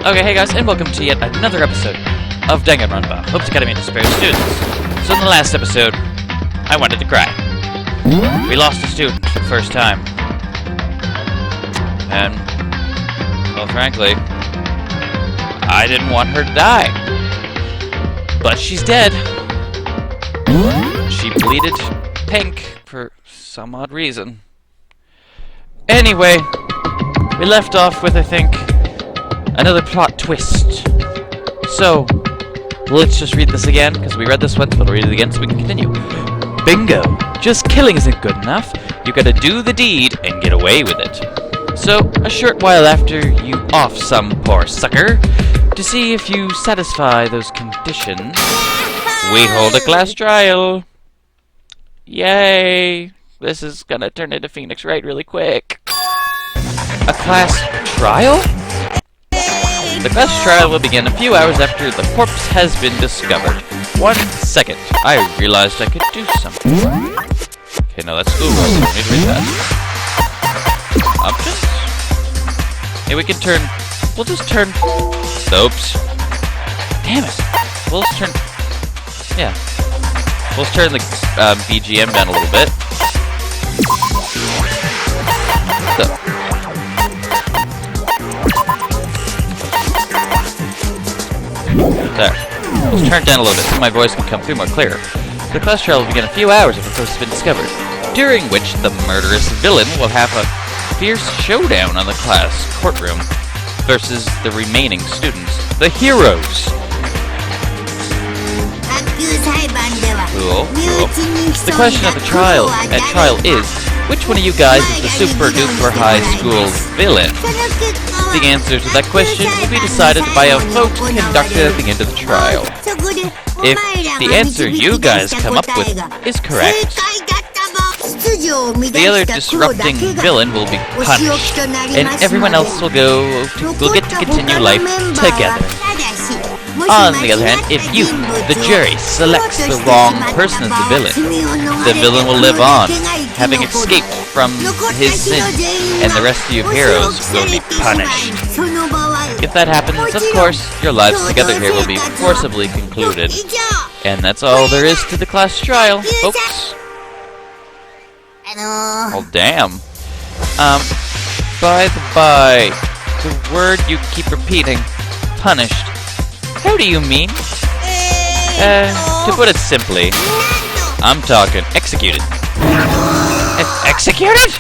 Okay, hey guys, and welcome to yet another episode of Danganronpa, Hope's Academy of Despair students. So in the last episode, I wanted to cry. We lost a student for the first time. And, well, frankly, I didn't want her to die. But she's dead. She bleeded pink for some odd reason. Anyway, we left off with, I think, another plot twist. So, let's just read this again, because we read this once, but we'll read it again so we can continue. Bingo! Just killing isn't good enough. You gotta do the deed and get away with it. So, a short while after, you off some poor sucker to see if you satisfy those conditions. We hold a class trial. Yay! This is gonna turn into Phoenix Wright really quick. A class trial? The class trial will begin a few hours after the corpse has been discovered. 1 second. I realized I could do something. Okay, now that's school rules. Let me read that. Options? Hey, we can turn... We'll just turn... Oops. Damn it. We'll just turn... Yeah. We'll just turn the BGM down a little bit. So. There. Let's turn it down a little bit so my voice can come through more clear. The class trial will begin a few hours after the corpse has been discovered, during which the murderous villain will have a fierce showdown on the class courtroom versus the remaining students, the heroes. Cool. The question of the trial is, which one of you guys is the super duper high school villain? The answer to that question will be decided by a vote conducted at the end of the trial. If the answer you guys come up with is correct, the other disrupting villain will be punished, and everyone else will get to continue life together. On the other hand, if you, the jury, selects the wrong person as the villain will live on, having escaped from his sins, and the rest of you heroes will be punished. If that happens, of course, your lives together here will be forcibly concluded. And that's all there is to the class trial, folks. Oh, damn. By the by, the word you keep repeating, punished. How do you mean? To put it simply, I'm talking executed. Executed?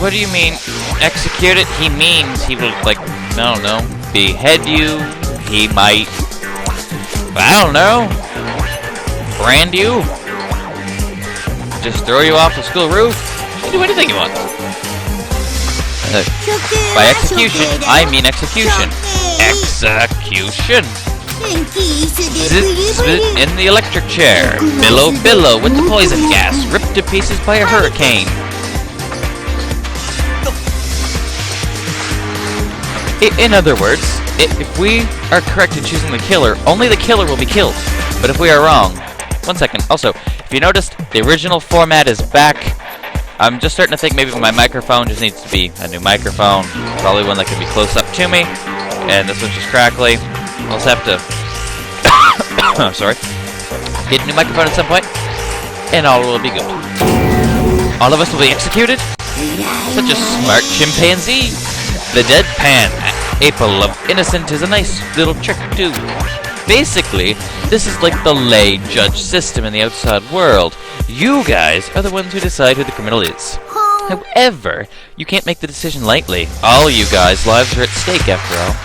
What do you mean, executed? He means he will, like, I don't know, behead you. He might, I don't know, brand you. Just throw you off the school roof. You can do anything you want. By execution, I mean execution. Execution. Zit in the electric chair. Billow with the poison gas. Ripped to pieces by a hurricane. In other words, if we are correct in choosing the killer, only the killer will be killed. But if we are wrong... 1 second. Also, if you noticed, the original format is back. I'm just starting to think maybe my microphone just needs to be a new microphone. Probably one that can be close up to me. And this one's just crackly. I'll just have to... sorry. Get a new microphone at some point. And all will be good. All of us will be executed? Such a smart chimpanzee. The deadpan apple of innocent is a nice little trick too. Basically, this is like the lay judge system in the outside world. You guys are the ones who decide who the criminal is. However, you can't make the decision lightly. All you guys' lives are at stake after all.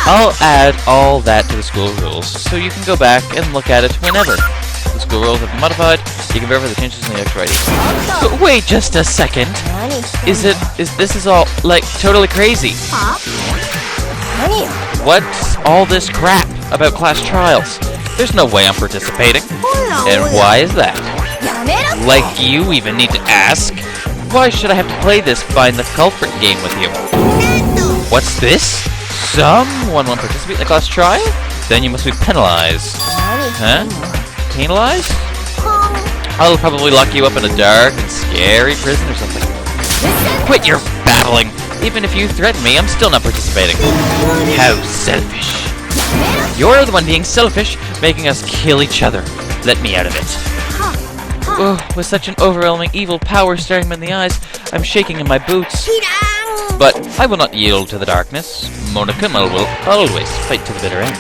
I'll add all that to the school rules, so you can go back and look at it whenever. The school rules have been modified. You can verify the changes in the next writing. But wait just a second. This is all, like, totally crazy. What's all this crap about class trials? There's no way I'm participating. And why is that? Like you even need to ask? Why should I have to play this find the culprit game with you? What's this? Someone won't participate in the class trial? Then you must be penalized. Huh? Penalized? I'll probably lock you up in a dark and scary prison or something. Quit your babbling! Even if you threaten me, I'm still not participating. How selfish. You're the one being selfish, making us kill each other. Let me out of it. Oh, with such an overwhelming evil power staring me in the eyes, I'm shaking in my boots. But I will not yield to the darkness. Monokuma will always fight to the bitter end.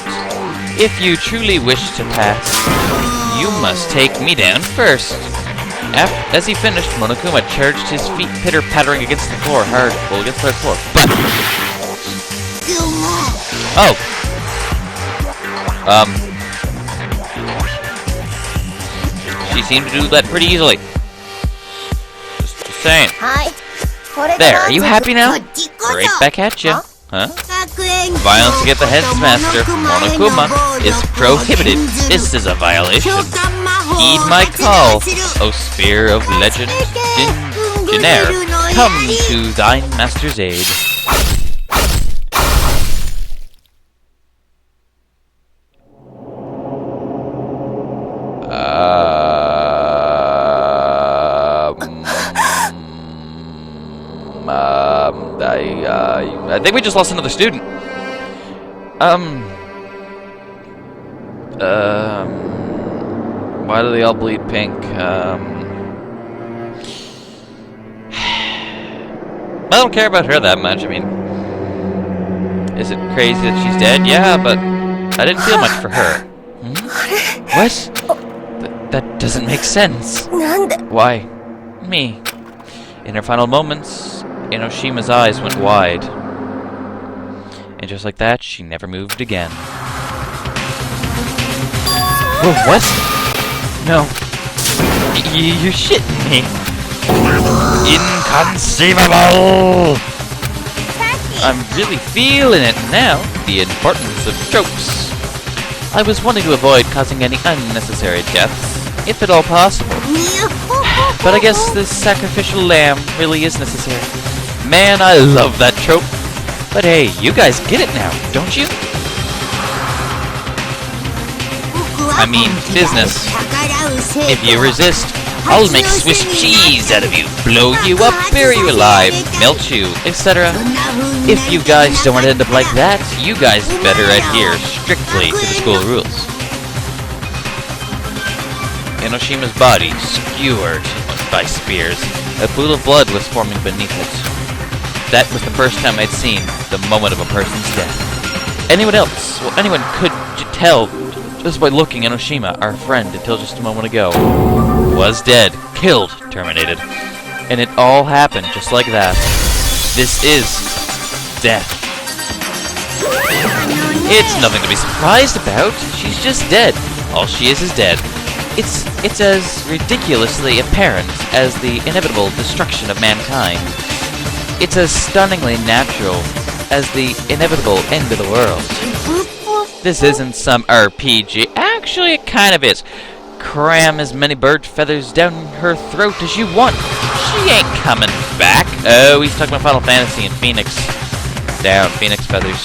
If you truly wish to pass, you must take me down first. As he finished, Monokuma charged, his feet pitter-pattering against the floor hard. Well, against the floor. But... Oh! She seemed to do that pretty easily. Just saying. There, are you happy now? Right back at you. Huh? Violence against the headmaster, Monokuma, is prohibited. This is a violation. Heed my call, O Spear of Legend. Jinair, come to thine master's aid. I think we just lost another student. Why do they all bleed pink? I don't care about her that much. I mean, is it crazy that she's dead? Yeah, but I didn't feel much for her. Hmm? What? That doesn't make sense. Why? Me. In her final moments, Inoshima's eyes went wide. And just like that, she never moved again. Oh, what? No. You're shitting me. Inconceivable! I'm really feeling it now. The importance of tropes. I was wanting to avoid causing any unnecessary deaths, if at all possible. But I guess this sacrificial lamb really is necessary. Man, I love that trope. But hey, you guys get it now, don't you? I mean, business. If you resist, I'll make Swiss cheese out of you, blow you up, bury you alive, melt you, etc. If you guys don't want to end up like that, you guys better adhere strictly to the school rules. Inoshima's body skewered by spears. A pool of blood was forming beneath it. That was the first time I'd seen the moment of a person's death. Anyone else, well, anyone could tell just by looking at Inoshima, our friend until just a moment ago, was dead, killed, terminated. And it all happened just like that. This is death. It's nothing to be surprised about. She's just dead. All she is dead. It's as ridiculously apparent as the inevitable destruction of mankind. It's as stunningly natural as the inevitable end of the world. This isn't some RPG. Actually, it kind of is. Cram as many bird feathers down her throat as you want. She ain't coming back. Oh, he's talking about Final Fantasy and Phoenix. Down, Phoenix feathers.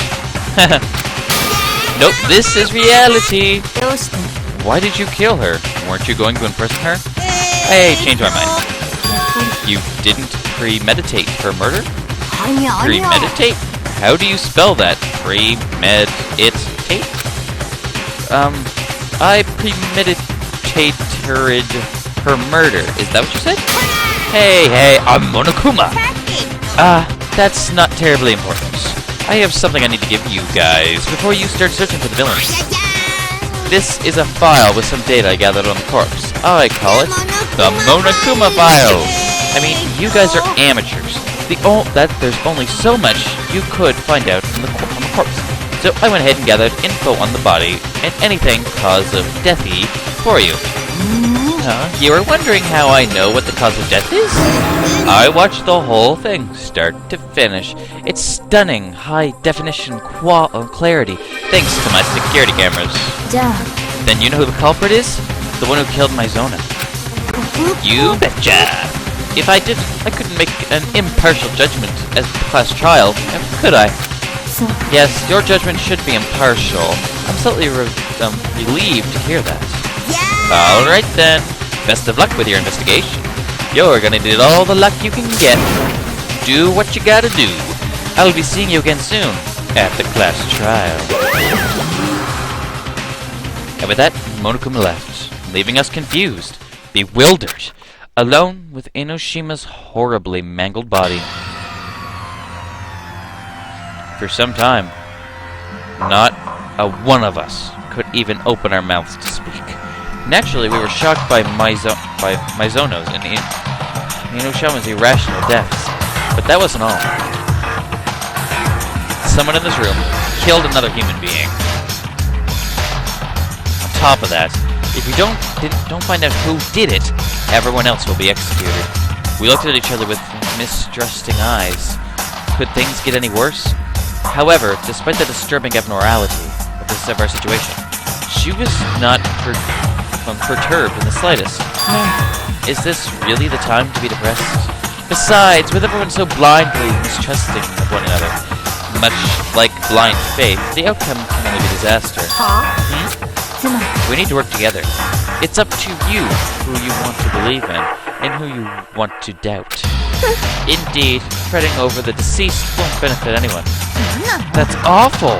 Nope, this is reality. Why did you kill her? Weren't you going to imprison her? Hey, change my mind. You didn't premeditate her murder? Premeditate? How do you spell that? Premeditate? I premeditated her murder. Is that what you said? Hey, I'm Monokuma. That's not terribly important. I have something I need to give you guys before you start searching for the villains. This is a file with some data I gathered on the corpse. I call it the Monokuma file. I mean, you guys are amateurs. There's only so much you could find out on the corpse. So I went ahead and gathered info on the body and anything cause of deathy for you. You are wondering how I know what the cause of death is? I watched the whole thing, start to finish. It's stunning, high-definition clarity, thanks to my security cameras. Then you know who the culprit is? The one who killed my Zona. You betcha! If I didn't, I couldn't make an impartial judgment as the class trial, could I? Yes, your judgment should be impartial. I'm slightly relieved to hear that. Alright then. Best of luck with your investigation. You're gonna need all the luck you can get. Do what you gotta do. I'll be seeing you again soon at the class trial. And with that, Monokuma left, leaving us confused, bewildered, alone with Enoshima's horribly mangled body. For some time, not a one of us could even open our mouths to speak. Naturally, we were shocked by Mizono's and Enoshima's irrational deaths, but that wasn't all. Someone in this room killed another human being. On top of that, if we don't find out who did it, everyone else will be executed. We looked at each other with mistrusting eyes. Could things get any worse? However, despite the disturbing abnormality of our situation, she was not perturbed in the slightest. Is this really the time to be depressed? Besides, with everyone so blindly mistrusting of one another, much like blind faith, the outcome can only be disaster. We need to work together. It's up to you who you want to believe in and who you want to doubt. Indeed, fretting over the deceased won't benefit anyone. That's awful!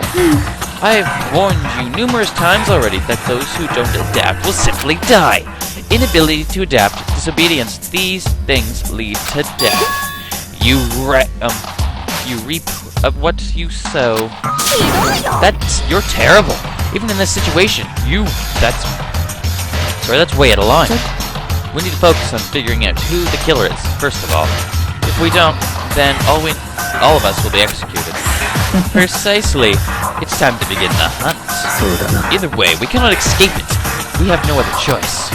I have warned you numerous times already that those who don't adapt will simply die. Inability to adapt, disobedience, these things lead to death. You reap what you sow. You're terrible. Even in this situation, that's way out of line. We need to focus on figuring out who the killer is, first of all. If we don't, then all of us will be executed. Precisely. It's time to begin the hunt. Either way, we cannot escape it. We have no other choice.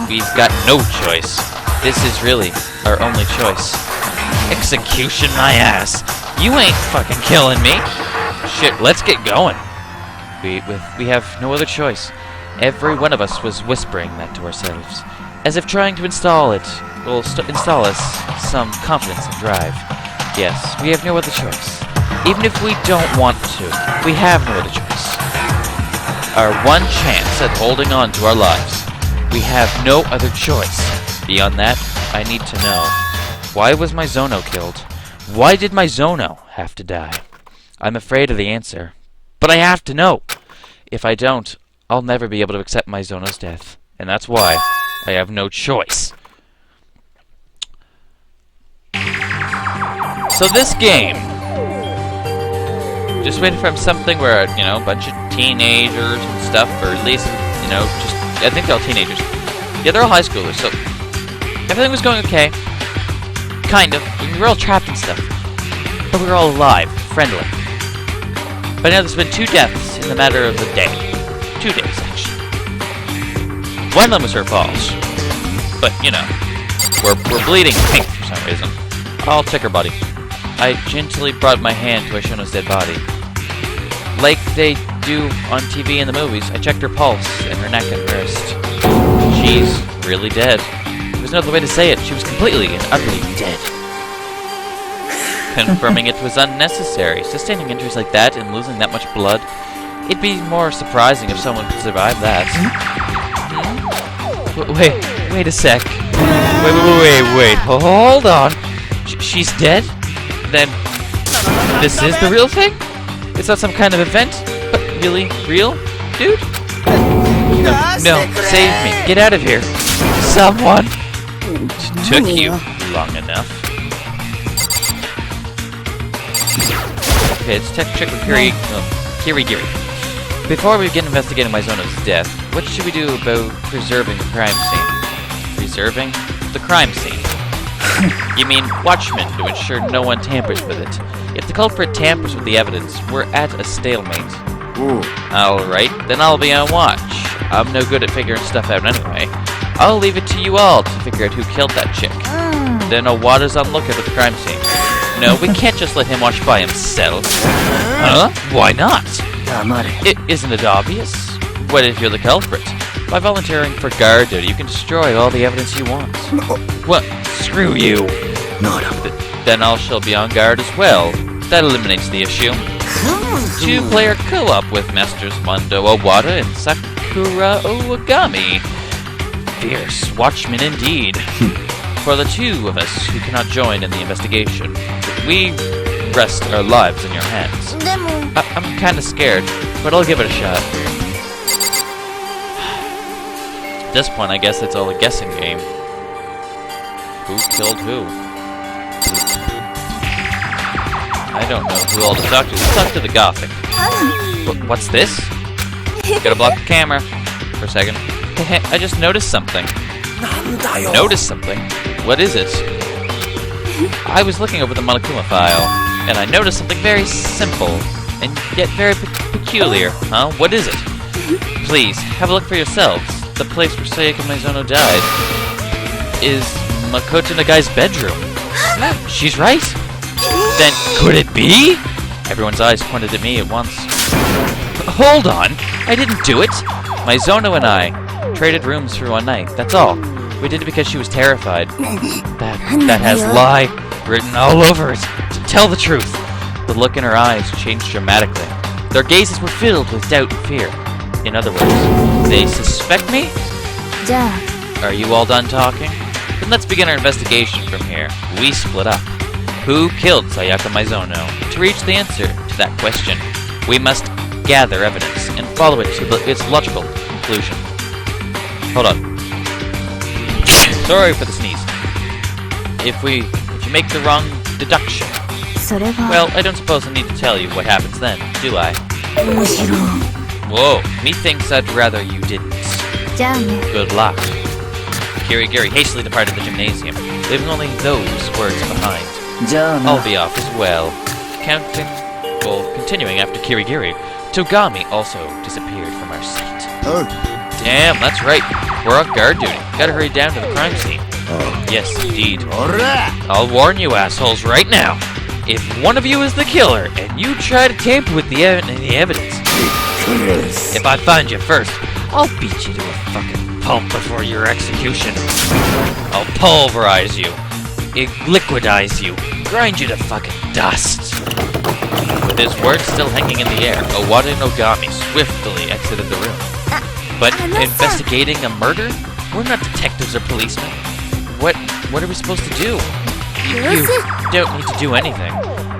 We've got no choice. This is really our only choice. Execution my ass. You ain't fucking killing me. Shit, let's get going. We have no other choice. Every one of us was whispering that to ourselves, as if trying to install us some confidence and drive. Yes, we have no other choice. Even if we don't want to, we have no other choice. Our one chance at holding on to our lives. We have no other choice. Beyond that, I need to know. Why was Mizono killed? Why did Mizono have to die? I'm afraid of the answer. But I have to know. If I don't, I'll never be able to accept Mizono's death. And that's why I have no choice. So this game, just waiting for something where, a bunch of teenagers and stuff, or at least, I think they're all teenagers. Yeah, they're all high schoolers, so everything was going okay. Kind of. We were all trapped and stuff. But we were all alive, friendly. But now there's been 2 deaths in the matter of a day. 2 days, actually. One of them was her fault. But, we're bleeding pink for some reason. I'll check her body. I gently brought my hand to Aishono's dead body. Like they do on TV in the movies, I checked her pulse and her neck and wrist. She's really dead. There's no other way to say it. She was completely and utterly dead. Confirming it was unnecessary. Sustaining injuries like that and losing that much blood, it'd be more surprising if someone could survive that. Wait a sec. Wait. Hold on. She's dead? Then this is the real thing? It's not some kind of event, but really real, dude? No, save me. Get out of here. Someone. Took you long enough. Okay, let's check with Kirigiri. Before we begin investigating Mizono's death, what should we do about preserving the crime scene? Preserving the crime scene? You mean watchmen to ensure no one tampers with it. If the culprit tampers with the evidence, we're at a stalemate. Alright, then I'll be on watch. I'm no good at figuring stuff out anyway. I'll leave it to you all to figure out who killed that chick. Then Owada's on lookout at the crime scene. No, we can't just let him watch by himself. Huh? Why not? Isn't it obvious? What if you're the culprit? By volunteering for guard duty, you can destroy all the evidence you want. What? Screw you. Then I shall be on guard as well. That eliminates the issue. 2-player co-op with Masters Mondo Owada and Sakura Owagami. Fierce watchmen indeed. For the 2 of us who cannot join in the investigation, we rest our lives in your hands. でも I'm kinda scared, but I'll give it a shot. At this point, I guess it's all a guessing game. Who killed who? I don't know who all to talk to. Let's talk to the Gothic. What's this? Gotta block the camera for a second. I just noticed something. Noticed something? What is it? I was looking over the Monokuma file, and I noticed something very simple, and yet very peculiar. Huh? What is it? Please, have a look for yourselves. The place where Sayaka Maizono died is Makoto Nagai's bedroom. She's right. Then, could it be? Everyone's eyes pointed at me at once. Hold on! I didn't do it! Maizono and I traded rooms for one night, that's all. We did it because she was terrified. That has lie written all over it. To tell the truth. The look in her eyes changed dramatically. Their gazes were filled with doubt and fear. In other words, they suspect me? じゃあ Are you all done talking? Then let's begin our investigation from here. We split up. Who killed Sayaka Maizono? To reach the answer to that question, we must gather evidence and follow it to its logical conclusion. Hold on. Sorry for the sneeze. If you make the wrong deduction, それは well, I don't suppose I need to tell you what happens then, do I? 面白い Whoa, methinks I'd rather you didn't. じゃあね Good luck. Kirigiri hastily departed the gymnasium, leaving only those words behind. じゃあ I'll な be off as well. Continuing after Kirigiri, Togami also disappeared from our sight. おう Damn, that's right. We're on guard duty. Gotta hurry down to the crime scene. Yes, indeed. おら I'll warn you assholes right now. If one of you is the killer, and you try to tamper with the evidence, if I find you first, I'll beat you to a fucking pulp before your execution. I'll pulverize you, liquidize you, grind you to fucking dust. With his words still hanging in the air, Owada Nogami swiftly exited the room. But investigating a murder? We're not detectives or policemen. What are we supposed to do? You don't need to do anything.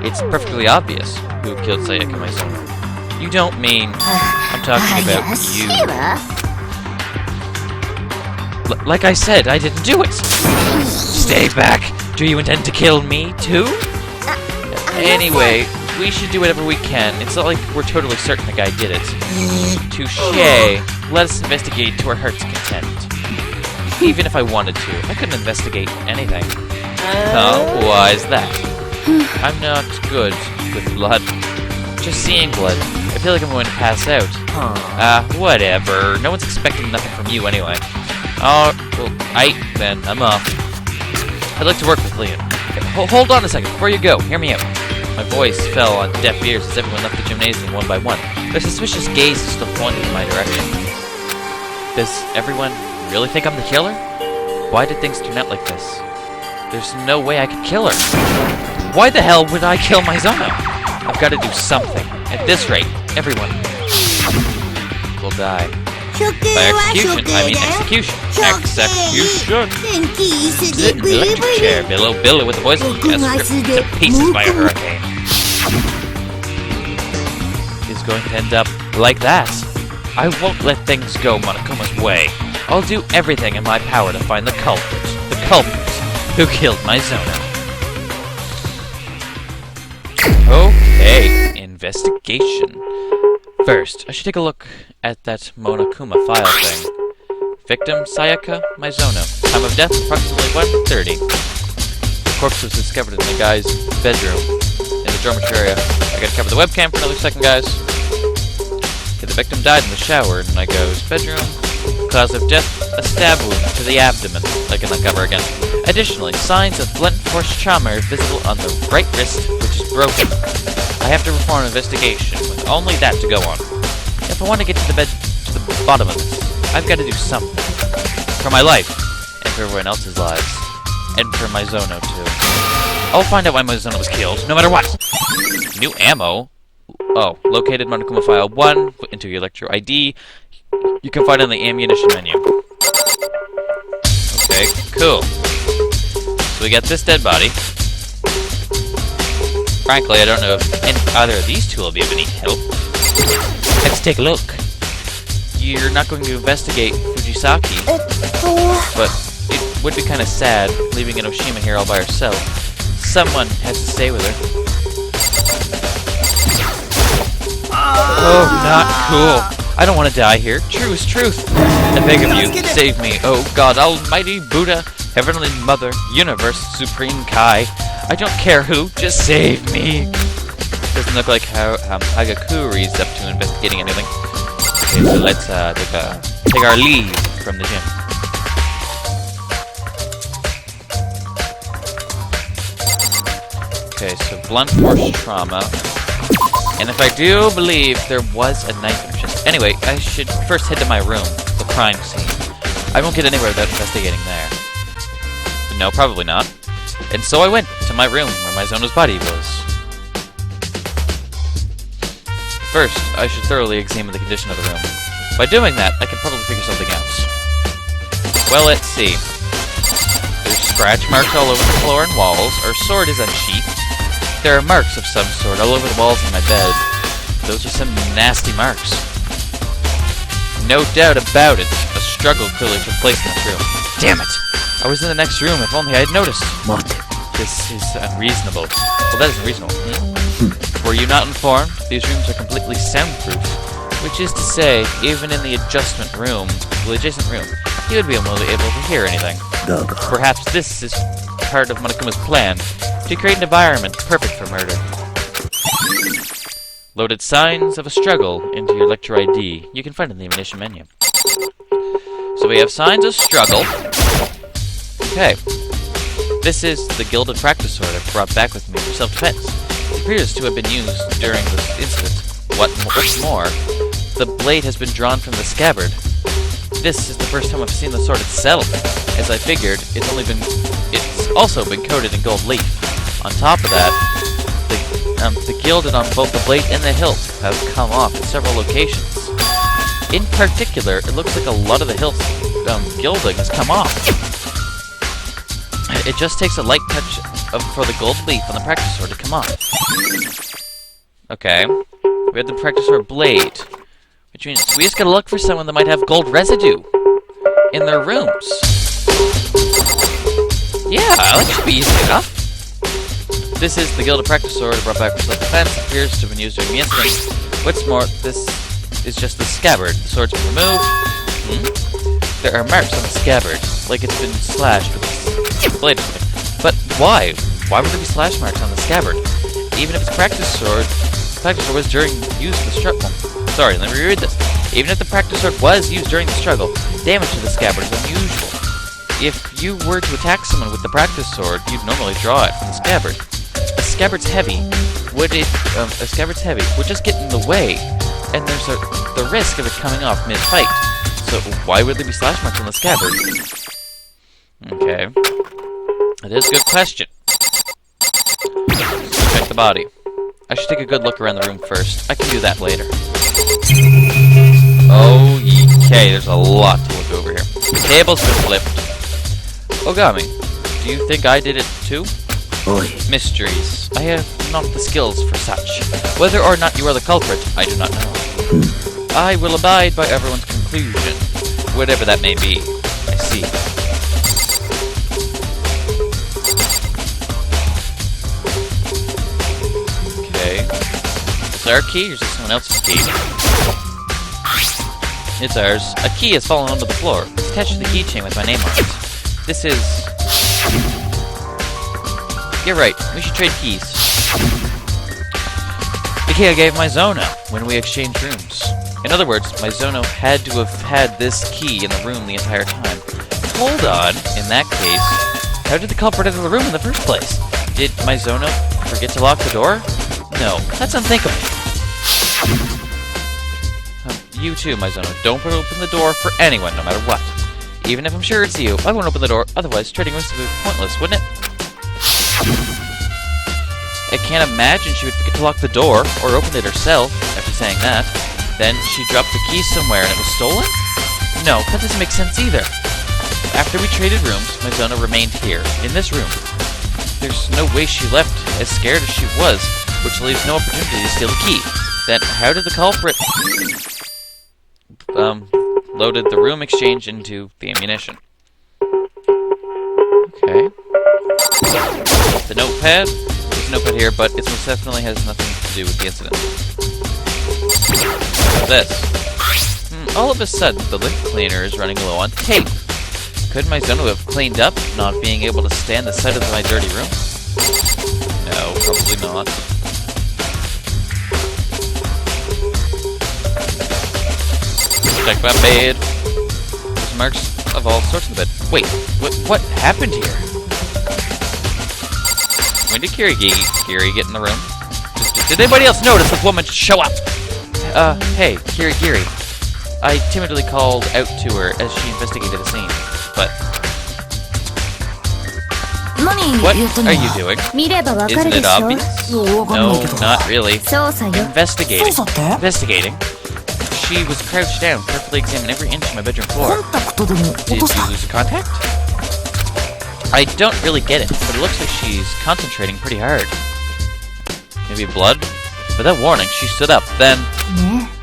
It's perfectly obvious who killed Sayaka Maizono. You don't mean... I'm talking about you. Like I said, I didn't do it. Stay back. Do you intend to kill me, too? Anyway, we should do whatever we can. It's not like we're totally certain the guy did it. Touché. Let us investigate to our heart's content. Even if I wanted to, I couldn't investigate anything. Oh, why is that? I'm not good with blood. Just seeing blood. I feel like I'm going to pass out. Whatever. No one's expecting nothing from you anyway. Oh, well, then, I'm off. I'd like to work with Leon. Hold on a second, before you go, hear me out. My voice fell on deaf ears as everyone left the gymnasium one by one. Their suspicious gaze still pointed in my direction. Does everyone really think I'm the killer? Why did things turn out like this? There's no way I could kill her. Why the hell would I kill Maizono? I've got to do something. At this rate, everyone will die. By execution, I mean execution. Execution! Electric chair, billow with the voice of the ripped to pieces by a hurricane. Is going to end up like that. I won't let things go Monokuma's way. I'll do everything in my power to find the culprit who killed Maizono. Okay, investigation. First, I should take a look at that Monokuma file thing. Victim, Sayaka Maizono. Time of death, approximately 1:30. The corpse was discovered in the guy's bedroom in the dormitory area. I gotta cover the webcam for another second, guys. Okay, the victim died in the shower, and I goes, bedroom. Cause of death, a stab wound to the abdomen. I can uncover again. Additionally, signs of blunt force trauma are visible on the right wrist, which is broken. I have to perform an investigation with only that to go on. If I want to get to the bottom of this, I've got to do something. For my life, and for everyone else's lives. And for Maizono, too. I'll find out why Maizono was killed, no matter what! New ammo? Oh, located Monokuma File 1, put into your Electro ID. You can find it on the ammunition menu. Okay, cool. So we got this dead body. Frankly, I don't know if either of these two will be of any help. Let's take a look. You're not going to investigate Fujisaki, but it would be kind of sad leaving Enoshima here all by herself. Someone has to stay with her. Oh, not cool. I don't want to die here. True is truth. I beg of you, save me. Oh God, Almighty Buddha, Heavenly Mother, Universe, Supreme Kai. I don't care who, just save me. Doesn't look like how Hagakuri is up to investigating anything. Okay, so let's take our leave from the gym. Okay, so blunt force trauma. And if I do believe there was a knife in her chest. Anyway, I should first head to my room, the crime scene. I won't get anywhere without investigating there. No, probably not. And so I went to my room where Maizono's body was. First, I should thoroughly examine the condition of the room. By doing that, I can probably figure something out. Well, let's see. There's scratch marks all over the floor and walls. Our sword is unsheathed. There are marks of some sort all over the walls of my bed. Those are some nasty marks. No doubt about it, a struggle clearly took place in this room. Damn it! I was in the next room, if only I had noticed. What? This is unreasonable. Well, that isn't reasonable. Were you not informed? These rooms are completely soundproof. Which is to say, even in the adjacent room, he would be only able to hear anything. Perhaps this is part of Monokuma's plan, to create an environment perfect for murder. Loaded signs of a struggle into your lecture ID. You can find it in the ammunition menu. So we have signs of struggle. Okay. This is the gilded practice sword I brought back with me for self-defense. It appears to have been used during this incident. What's more, the blade has been drawn from the scabbard. This is the first time I've seen the sword itself. As I figured, it's also been coated in gold leaf. On top of that, the gilded on both the blade and the hilt have come off in several locations. In particular, it looks like a lot of the hilt gilding has come off. It just takes a light touch for the gold leaf on the practice sword to come off. Okay, we have the practice sword blade, which means we just gotta look for someone that might have gold residue in their rooms. Yeah, that should be easy enough. This is the gilded practice sword I brought back for self-defense. It appears to have been used during the incident. What's more, this is just the scabbard. The sword's been removed. There are marks on the scabbard, like it's been slashed with a blade or something. But why? Why would there be slash marks on the scabbard? Even if it's practice sword was during use of the struggle. Sorry, let me reread this. Even if the practice sword was used during the struggle, damage to the scabbard is unusual. If you were to attack someone with the practice sword, you'd normally draw it from the scabbard. A scabbard's heavy. Would just get in the way, and there's the risk of it coming off mid-fight. So why would there be slash marks on the scabbard? Okay. That is a good question. Let's check the body. I should take a good look around the room first. I can do that later. Okay, there's a lot to look over here. The table's been flipped. Ogami, do you think I did it too? Mysteries. I have not the skills for such. Whether or not you are the culprit, I do not know. I will abide by everyone's conclusion, whatever that may be. I see. Okay. Is it our key or is it someone else's key? It's ours. A key has fallen onto the floor. It's attached to the keychain with my name on it. This is... You're right. We should trade keys. The key I gave Maizono when we exchanged rooms. In other words, Maizono had to have had this key in the room the entire time. Hold on. In that case, how did the culprit enter the room in the first place? Did Maizono forget to lock the door? No, that's unthinkable. You too, Maizono. Don't open the door for anyone, no matter what. Even if I'm sure it's you, I won't open the door, otherwise trading rooms would be pointless, wouldn't it? I can't imagine she would forget to lock the door, or open it herself, after saying that. Then she dropped the key somewhere and it was stolen? No, that doesn't make sense either. After we traded rooms, Maizono remained here, in this room. there's no way she left, as scared as she was, which leaves no opportunity to steal the key. Then, how did the culprit... loaded the room exchange into the ammunition. Okay. The notepad? There's a notepad here, but it most definitely has nothing to do with the incident. This. All of a sudden, the lint cleaner is running low on tape. Could my Zono have cleaned up, not being able to stand the sight of my dirty room? No, probably not. Check my bed. There's marks of all sorts in the bed. Wait, what happened here? When did Kiri get in the room? Did anybody else notice this woman show up? Hey, Kiri. I timidly called out to her as she investigated the scene, but... What are you doing? Isn't it obvious? No, not really. Investigating? She was crouched down, carefully examining every inch of my bedroom floor. Did you lose contact? I don't really get it, but it looks like she's concentrating pretty hard. Maybe blood? Without warning, she stood up, then...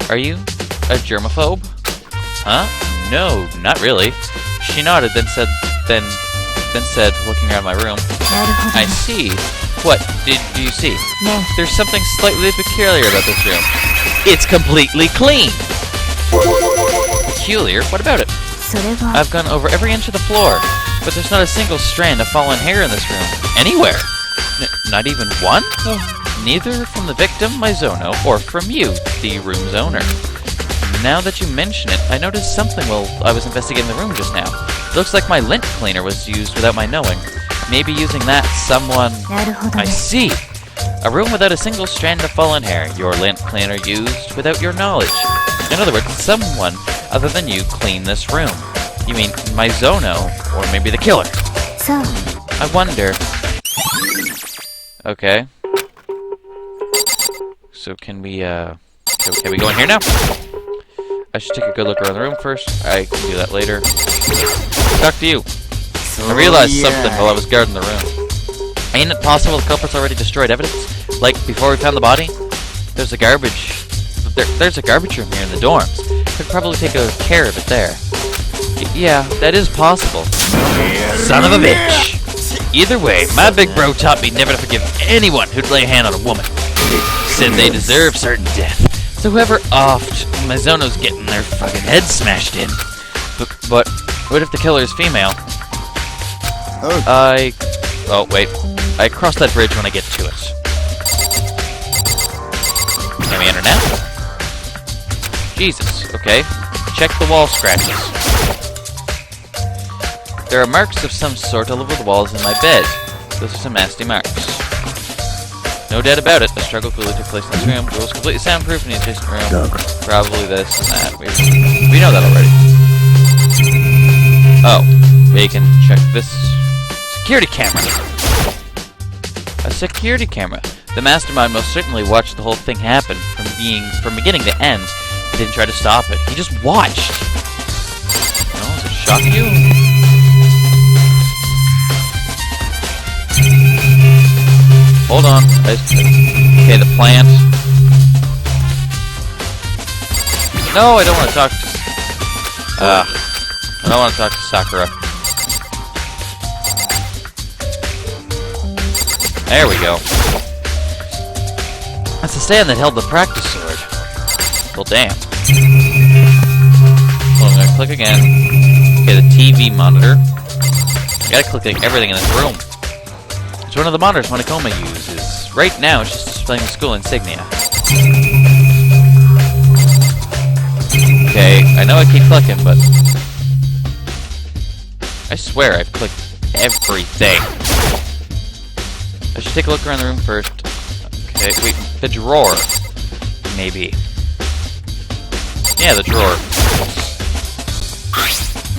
Are you a germaphobe? Huh? No, not really. She nodded, then said, looking around my room. I see. What did you see? There's something slightly peculiar about this room. It's completely clean! Peculiar? What about it? I've gone over every inch of the floor, but there's not a single strand of fallen hair in this room. Anywhere! Not even one? Neither from the victim, my Zono, or from you, the room's owner. Now that you mention it, I noticed something while I was investigating the room just now. It looks like my lint cleaner was used without my knowing. Maybe using that, someone... I see! A room without a single strand of fallen hair. Your lint cleaner used without your knowledge. In other words, someone other than you cleaned this room. You mean my Zono, or maybe the killer. I wonder... Okay. So can we go in here now? I should take a good look around the room first. I can do that later. Talk to you. I realized something while I was guarding the room. Ain't it possible the culprit's already destroyed evidence? Like, before we found the body? There's a garbage room here in the dorms. Could probably take care of it there. Yeah, that is possible. Son of a bitch! Either way, my big bro taught me never to forgive anyone who'd lay a hand on a woman. Said they deserve certain death. So whoever offed my Zono's getting their fucking head smashed in. But what if the killer is female? Oh, wait. I cross that bridge when I get to it. Can we enter now? Jesus, okay. Check the wall scratches. There are marks of some sort all over the walls in my bed. Those are some nasty marks. No doubt about it, a struggle clearly took place in this room. It was completely soundproof in the adjacent room. Probably this and that. We know that already. Oh, we can check this security camera. A security camera. The mastermind most certainly watched the whole thing happen from beginning to end. He didn't try to stop it. He just watched. No, does it shock you? Hold on. Okay, the plant. No, I don't want to talk to... I don't want to talk to Sakura. There we go. That's the stand that held the practice sword. Well, damn. Well, I'm gonna click again. Okay, the TV monitor. I gotta click like everything in this room. It's one of the monitors Monokoma uses. Right now, it's just displaying the school insignia. Okay, I know I keep clicking, but... I swear I've clicked everything. I should take a look around the room first. Okay, wait, the drawer. Maybe. Yeah, the drawer.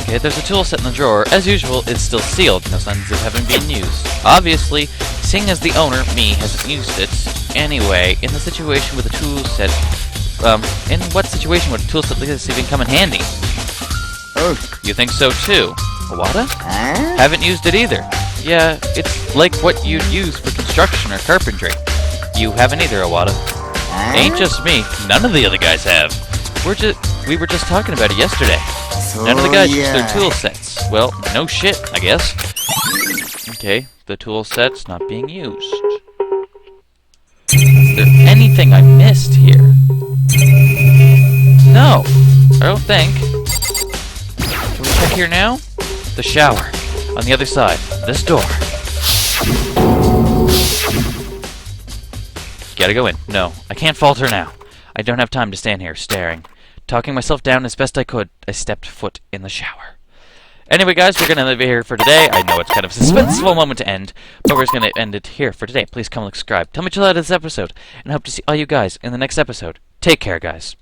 Okay, there's a tool set in the drawer. As usual, it's still sealed. No signs of having been used. Obviously, seeing as the owner, me, hasn't used it. Anyway, in the situation with the tool set... in what situation would a tool set like this even come in handy? Oh, you think so too? Awada? Haven't used it either. Yeah, it's like what you'd use for construction or carpentry. You haven't either, Awada. Ain't just me. None of the other guys have. We were just talking about it yesterday. None of the guys use their tool sets. Well, no shit, I guess. Okay, the tool set's not being used. Is there anything I missed here? No, I don't think. Can we check here now? The shower. On the other side. This door. Gotta go in. No, I can't falter now. I don't have time to stand here staring. Talking myself down as best I could, I stepped foot in the shower. Anyway, guys, we're going to leave it here for today. I know it's kind of a suspenseful moment to end, but we're just going to end it here for today. Please come and subscribe. Tell me what you thought of this episode, and I hope to see all you guys in the next episode. Take care, guys.